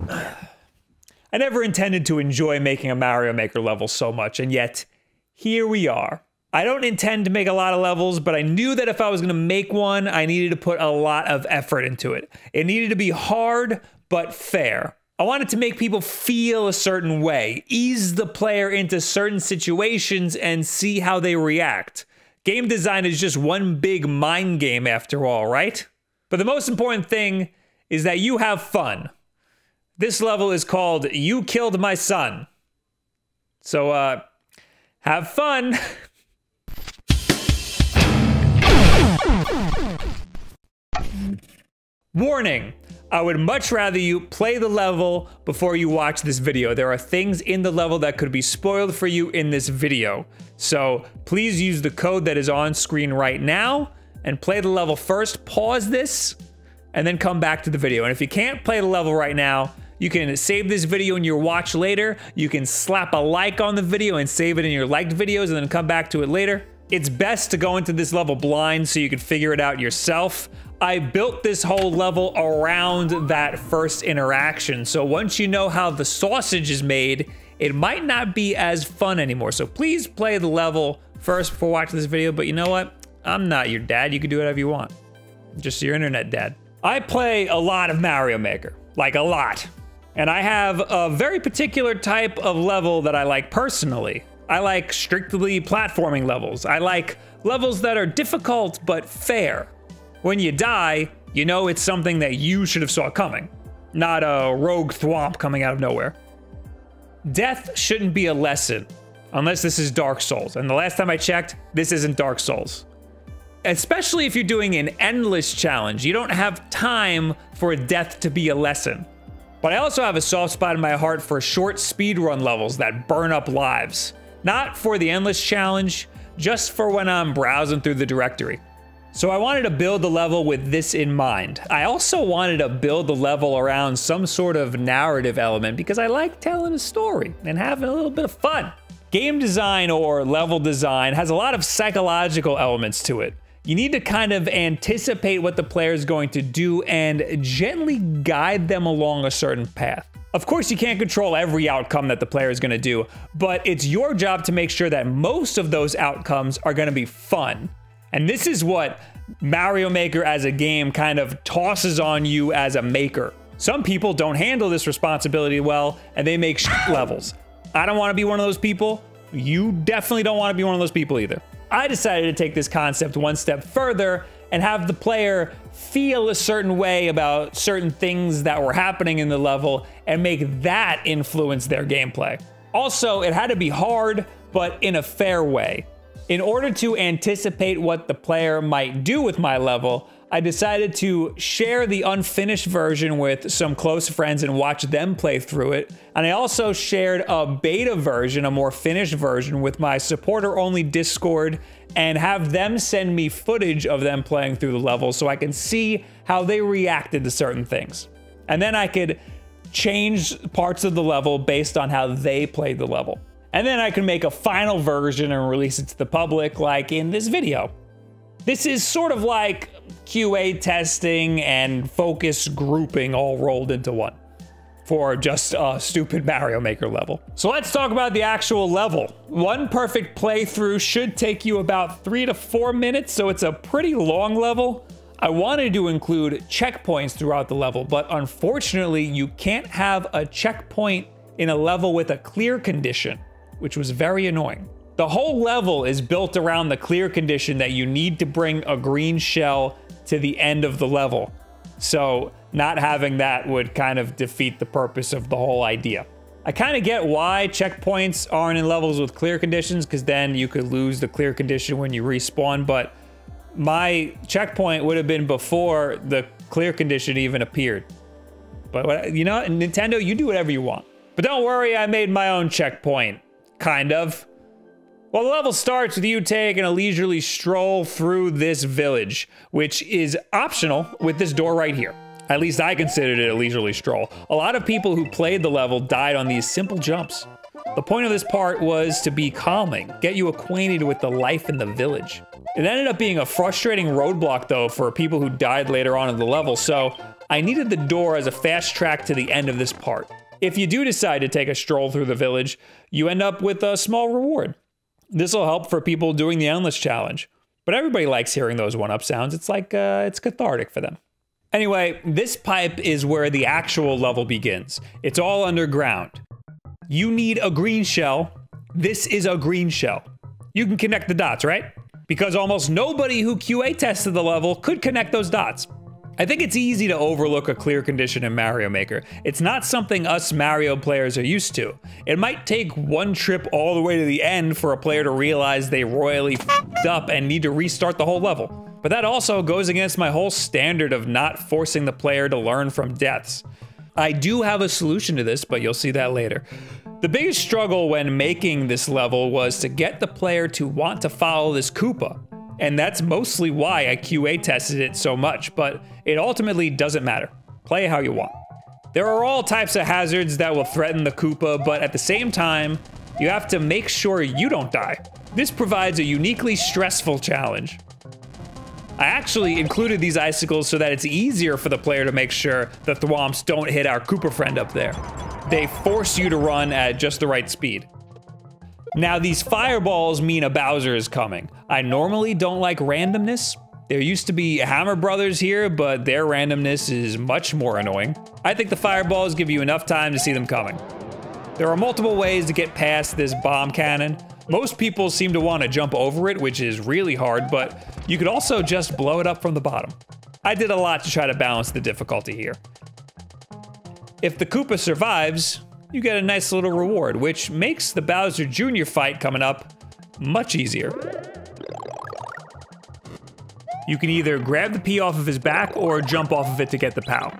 I never intended to enjoy making a Mario Maker level so much, and yet here we are. I don't intend to make a lot of levels, but I knew that if I was going to make one, I needed to put a lot of effort into it. It needed to be hard, but fair. I wanted to make people feel a certain way, ease the player into certain situations, and see how they react. Game design is just one big mind game after all, right? But the most important thing is that you have fun. This level is called You Killed My Son. So, have fun. Warning, I would much rather you play the level before you watch this video. There are things in the level that could be spoiled for you in this video. So please use the code that is on screen right now and play the level first, pause this, and then come back to the video. And if you can't play the level right now, you can save this video in your watch later. You can slap a like on the video and save it in your liked videos and then come back to it later. It's best to go into this level blind so you can figure it out yourself. I built this whole level around that first interaction. So once you know how the sausage is made, it might not be as fun anymore. So please play the level first before watching this video. But you know what? I'm not your dad. You can do whatever you want. I'm just your internet dad. I play a lot of Mario Maker, like a lot. And I have a very particular type of level that I like personally. I like strictly platforming levels. I like levels that are difficult but fair. When you die, you know it's something that you should have saw coming, not a rogue thwomp coming out of nowhere. Death shouldn't be a lesson, unless this is Dark Souls. And the last time I checked, this isn't Dark Souls. Especially if you're doing an endless challenge, you don't have time for death to be a lesson. But I also have a soft spot in my heart for short speedrun levels that burn up lives. Not for the endless challenge, just for when I'm browsing through the directory. So I wanted to build the level with this in mind. I also wanted to build the level around some sort of narrative element because I like telling a story and having a little bit of fun. Game design or level design has a lot of psychological elements to it. You need to kind of anticipate what the player is going to do and gently guide them along a certain path. Of course, you can't control every outcome that the player is going to do, but it's your job to make sure that most of those outcomes are going to be fun. And this is what Mario Maker as a game kind of tosses on you as a maker. Some people don't handle this responsibility well, and they make levels. I don't want to be one of those people. You definitely don't want to be one of those people either. I decided to take this concept one step further and have the player feel a certain way about certain things that were happening in the level and make that influence their gameplay. Also, it had to be hard, but in a fair way. In order to anticipate what the player might do with my level, I decided to share the unfinished version with some close friends and watch them play through it. And I also shared a beta version, a more finished version, with my supporter-only Discord and have them send me footage of them playing through the level so I can see how they reacted to certain things. And then I could change parts of the level based on how they played the level. And then I can make a final version and release it to the public, like in this video. This is sort of like QA testing and focus grouping all rolled into one for just a stupid Mario Maker level. So let's talk about the actual level. One perfect playthrough should take you about 3 to 4 minutes, so it's a pretty long level. I wanted to include checkpoints throughout the level, but unfortunately you can't have a checkpoint in a level with a clear condition, which was very annoying. The whole level is built around the clear condition that you need to bring a green shell to the end of the level. So not having that would kind of defeat the purpose of the whole idea. I kind of get why checkpoints aren't in levels with clear conditions, because then you could lose the clear condition when you respawn, but my checkpoint would have been before the clear condition even appeared. But you know, Nintendo, you do whatever you want. But don't worry, I made my own checkpoint, kind of. Well, the level starts with you taking a leisurely stroll through this village, which is optional with this door right here. At least I considered it a leisurely stroll. A lot of people who played the level died on these simple jumps. The point of this part was to be calming, get you acquainted with the life in the village. It ended up being a frustrating roadblock though for people who died later on in the level, so I needed the door as a fast track to the end of this part. If you do decide to take a stroll through the village, you end up with a small reward. This will help for people doing the Endless Challenge. But everybody likes hearing those 1-up sounds. It's like, it's cathartic for them. Anyway, this pipe is where the actual level begins. It's all underground. You need a green shell. This is a green shell. You can connect the dots, right? Because almost nobody who QA tested the level could connect those dots. I think it's easy to overlook a clear condition in Mario Maker. It's not something us Mario players are used to. It might take one trip all the way to the end for a player to realize they royally f***ed up and need to restart the whole level. But that also goes against my whole standard of not forcing the player to learn from deaths. I do have a solution to this, but you'll see that later. The biggest struggle when making this level was to get the player to want to follow this Koopa. And that's mostly why I QA tested it so much, but it ultimately doesn't matter. Play how you want. There are all types of hazards that will threaten the Koopa, but at the same time, you have to make sure you don't die. This provides a uniquely stressful challenge. I actually included these icicles so that it's easier for the player to make sure the thwomps don't hit our Koopa friend up there. They force you to run at just the right speed. Now, these fireballs mean a Bowser is coming. I normally don't like randomness. There used to be Hammer Brothers here, but their randomness is much more annoying. I think the fireballs give you enough time to see them coming. There are multiple ways to get past this bomb cannon. Most people seem to want to jump over it, which is really hard, but you could also just blow it up from the bottom. I did a lot to try to balance the difficulty here. If the Koopa survives, you get a nice little reward, which makes the Bowser Jr. fight coming up much easier. You can either grab the P off of his back or jump off of it to get the POW.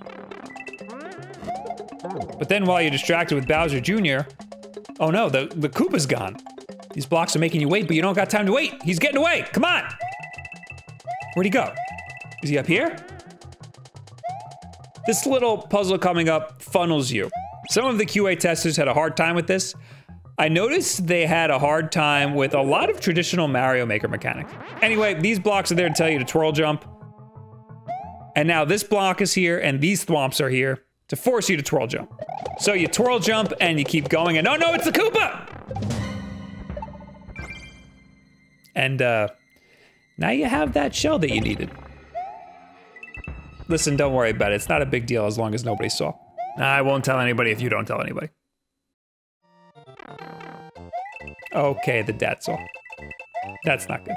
But then while you're distracted with Bowser Jr., oh no, the Koopa's gone. These blocks are making you wait, but you don't got time to wait. He's getting away, come on! Where'd he go? Is he up here? This little puzzle coming up funnels you. Some of the QA testers had a hard time with this. I noticed they had a hard time with a lot of traditional Mario Maker mechanics. Anyway, these blocks are there to tell you to twirl jump. And now this block is here, and these thwomps are here to force you to twirl jump. So you twirl jump, and you keep going, and oh no, it's the Koopa! And now you have that shell that you needed. Listen, don't worry about it. It's not a big deal as long as nobody saw. I won't tell anybody if you don't tell anybody. Okay, the dad saw. That's not good.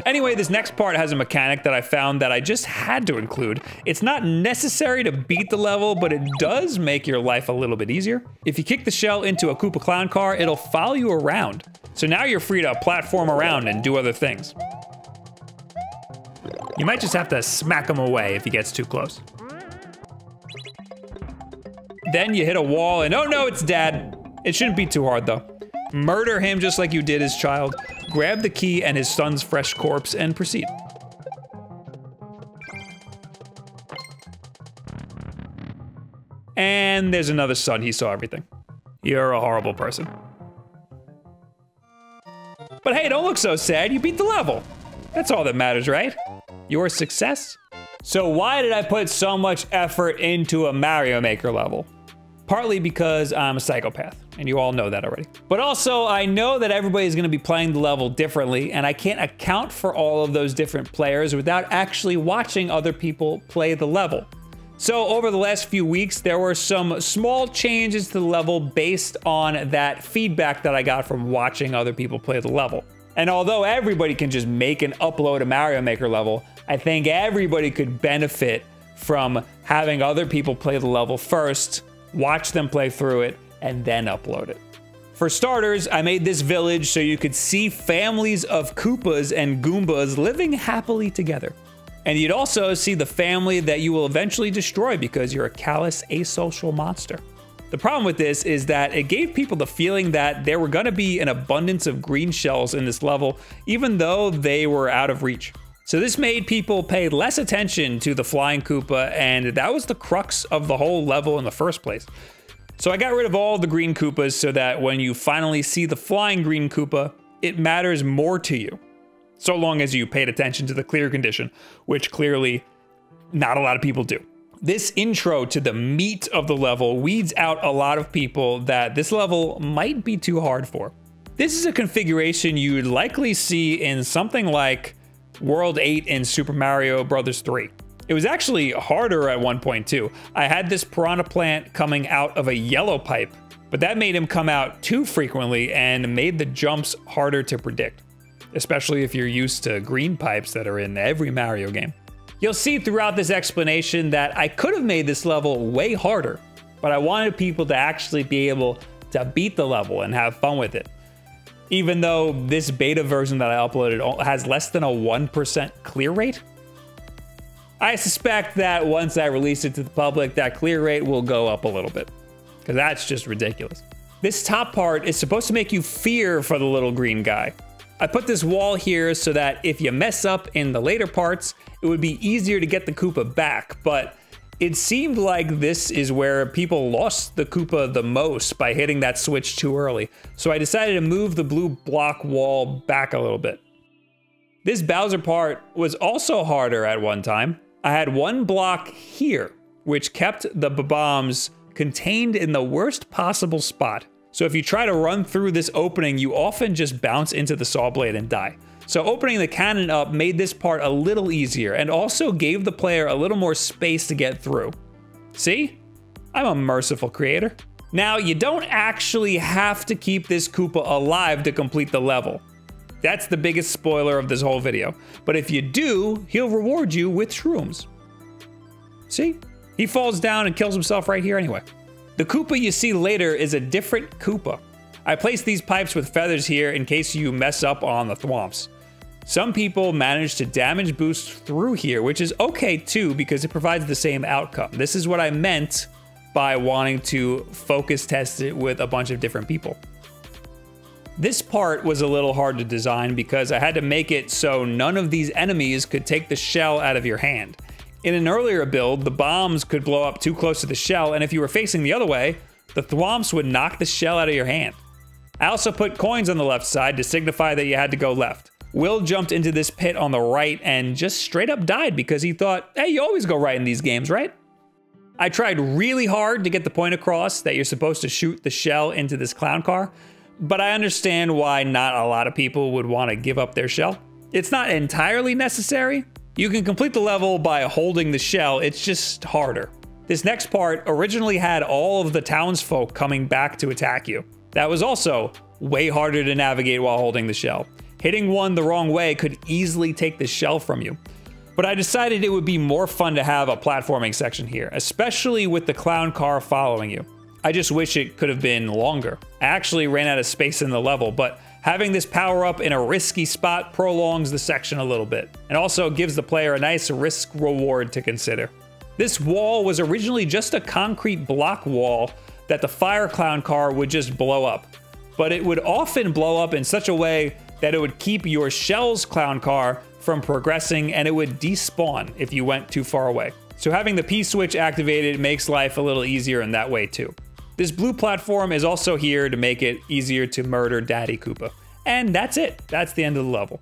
Anyway, this next part has a mechanic that I found that I just had to include. It's not necessary to beat the level, but it does make your life a little bit easier. If you kick the shell into a Koopa Clown car, it'll follow you around. So now you're free to platform around and do other things. You might just have to smack him away if he gets too close. Then you hit a wall and oh no, it's Dad. It shouldn't be too hard though. Murder him just like you did his child. Grab the key and his son's fresh corpse and proceed. And there's another son, he saw everything. You're a horrible person. But hey, don't look so sad, you beat the level. That's all that matters, right? Your success? So why did I put so much effort into a Mario Maker level? Partly because I'm a psychopath, and you all know that already. But also, I know that everybody's gonna be playing the level differently, and I can't account for all of those different players without actually watching other people play the level. So over the last few weeks, there were some small changes to the level based on that feedback that I got from watching other people play the level. And although everybody can just make and upload a Mario Maker level, I think everybody could benefit from having other people play the level first, watch them play through it, and then upload it. For starters, I made this village so you could see families of Koopas and Goombas living happily together. And you'd also see the family that you will eventually destroy because you're a callous, asocial monster. The problem with this is that it gave people the feeling that there were gonna be an abundance of green shells in this level, even though they were out of reach. So this made people pay less attention to the flying Koopa, and that was the crux of the whole level in the first place. So I got rid of all the green Koopas so that when you finally see the flying green Koopa, it matters more to you. So long as you paid attention to the clear condition, which clearly not a lot of people do. This intro to the meat of the level weeds out a lot of people that this level might be too hard for. This is a configuration you'd likely see in something like World 8 in Super Mario Bros. 3. It was actually harder at one point too. I had this Piranha Plant coming out of a yellow pipe, but that made him come out too frequently and made the jumps harder to predict, especially if you're used to green pipes that are in every Mario game. You'll see throughout this explanation that I could have made this level way harder, but I wanted people to actually be able to beat the level and have fun with it. Even though this beta version that I uploaded has less than a 1% clear rate. I suspect that once I release it to the public, that clear rate will go up a little bit, because that's just ridiculous. This top part is supposed to make you fear for the little green guy. I put this wall here so that if you mess up in the later parts, it would be easier to get the Koopa back, but it seemed like this is where people lost the Koopa the most by hitting that switch too early. So I decided to move the blue block wall back a little bit. This Bowser part was also harder at one time. I had one block here, which kept the bombs contained in the worst possible spot. So if you try to run through this opening, you often just bounce into the saw blade and die. So opening the cannon up made this part a little easier and also gave the player a little more space to get through. See? I'm a merciful creator. Now, you don't actually have to keep this Koopa alive to complete the level. That's the biggest spoiler of this whole video. But if you do, he'll reward you with shrooms. See? He falls down and kills himself right here anyway. The Koopa you see later is a different Koopa. I placed these pipes with feathers here in case you mess up on the thwomps. Some people manage to damage boost through here, which is okay too because it provides the same outcome. This is what I meant by wanting to focus test it with a bunch of different people. This part was a little hard to design because I had to make it so none of these enemies could take the shell out of your hand. In an earlier build, the bombs could blow up too close to the shell, and if you were facing the other way, the thwomps would knock the shell out of your hand. I also put coins on the left side to signify that you had to go left. Will jumped into this pit on the right and just straight up died because he thought, hey, you always go right in these games, right? I tried really hard to get the point across that you're supposed to shoot the shell into this clown car, but I understand why not a lot of people would want to give up their shell. It's not entirely necessary. You can complete the level by holding the shell, it's just harder. This next part originally had all of the townsfolk coming back to attack you. That was also way harder to navigate while holding the shell. Hitting one the wrong way could easily take the shell from you. But I decided it would be more fun to have a platforming section here, especially with the clown car following you. I just wish it could have been longer. I actually ran out of space in the level, but having this power up in a risky spot prolongs the section a little bit, and also gives the player a nice risk reward to consider. This wall was originally just a concrete block wall that the fire clown car would just blow up, but it would often blow up in such a way that it would keep your Shells clown car from progressing, and it would despawn if you went too far away. So having the P-switch activated makes life a little easier in that way too. This blue platform is also here to make it easier to murder Daddy Koopa. And that's it. That's the end of the level.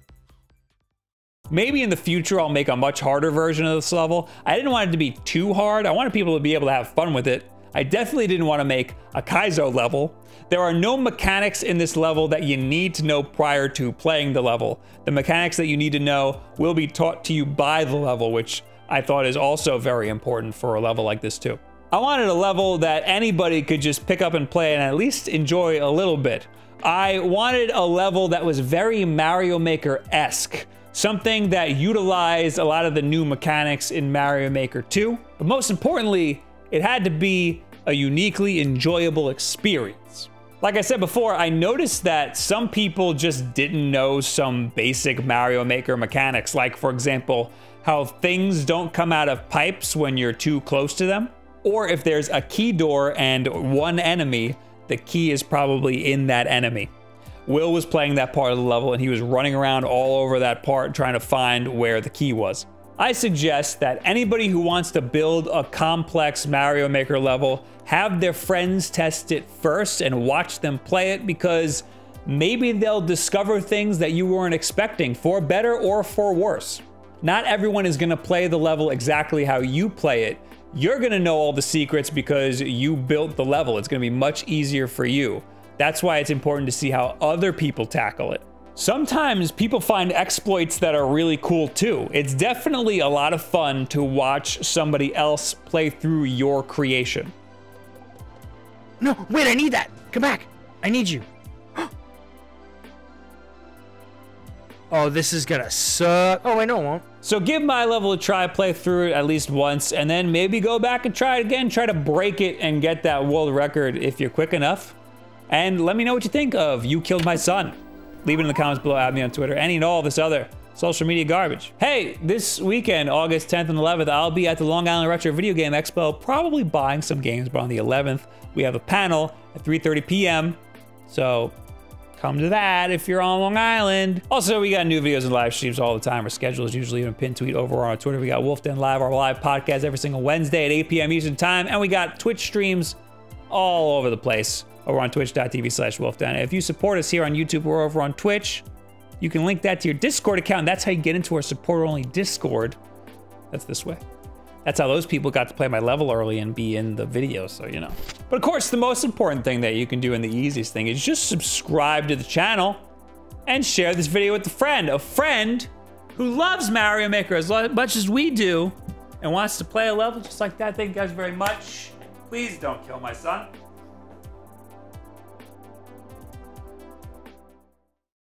Maybe in the future I'll make a much harder version of this level. I didn't want it to be too hard. I wanted people to be able to have fun with it. I definitely didn't want to make a Kaizo level. There are no mechanics in this level that you need to know prior to playing the level. The mechanics that you need to know will be taught to you by the level, which I thought is also very important for a level like this too. I wanted a level that anybody could just pick up and play and at least enjoy a little bit. I wanted a level that was very Mario Maker-esque, something that utilized a lot of the new mechanics in Mario Maker 2, but most importantly, it had to be a uniquely enjoyable experience. Like I said before, I noticed that some people just didn't know some basic Mario Maker mechanics, like for example, how things don't come out of pipes when you're too close to them, or if there's a key door and one enemy, the key is probably in that enemy. Will was playing that part of the level and he was running around all over that part trying to find where the key was. I suggest that anybody who wants to build a complex Mario Maker level have their friends test it first and watch them play it, because maybe they'll discover things that you weren't expecting, for better or for worse. Not everyone is going to play the level exactly how you play it. you're going to know all the secrets because you built the level. It's going to be much easier for you. That's why it's important to see how other people tackle it. Sometimes people find exploits that are really cool too. It's definitely a lot of fun to watch somebody else play through your creation. No, wait, I need that. Come back. I need you. Oh, this is gonna suck. Oh, wait, no, it won't. So give my level a try, play through it at least once, and then maybe go back and try it again. Try to break it and get that world record if you're quick enough. And let me know what you think of You Killed My Son. Leave it in the comments below, add me on Twitter, any and all this other social media garbage. Hey, this weekend, August 10th and 11th, I'll be at the Long Island Retro Video Game Expo, probably buying some games, but on the 11th, we have a panel at 3:30 p.m. So come to that if you're on Long Island. Also, we got new videos and live streams all the time. Our schedule is usually even pinned tweet over on our Twitter. We got Wolf Den Live, our live podcast every single Wednesday at 8 p.m. Eastern time. And we got Twitch streams all over the place over on twitch.tv/wolfden. If you support us here on YouTube, we're over on Twitch. You can link that to your Discord account. And that's how you get into our supporter-only Discord. That's this way. That's how those people got to play my level early and be in the video, so you know. But of course, the most important thing that you can do and the easiest thing is just subscribe to the channel and share this video with a friend who loves Mario Maker as much as we do and wants to play a level just like that. Thank you guys very much. Please don't kill my son.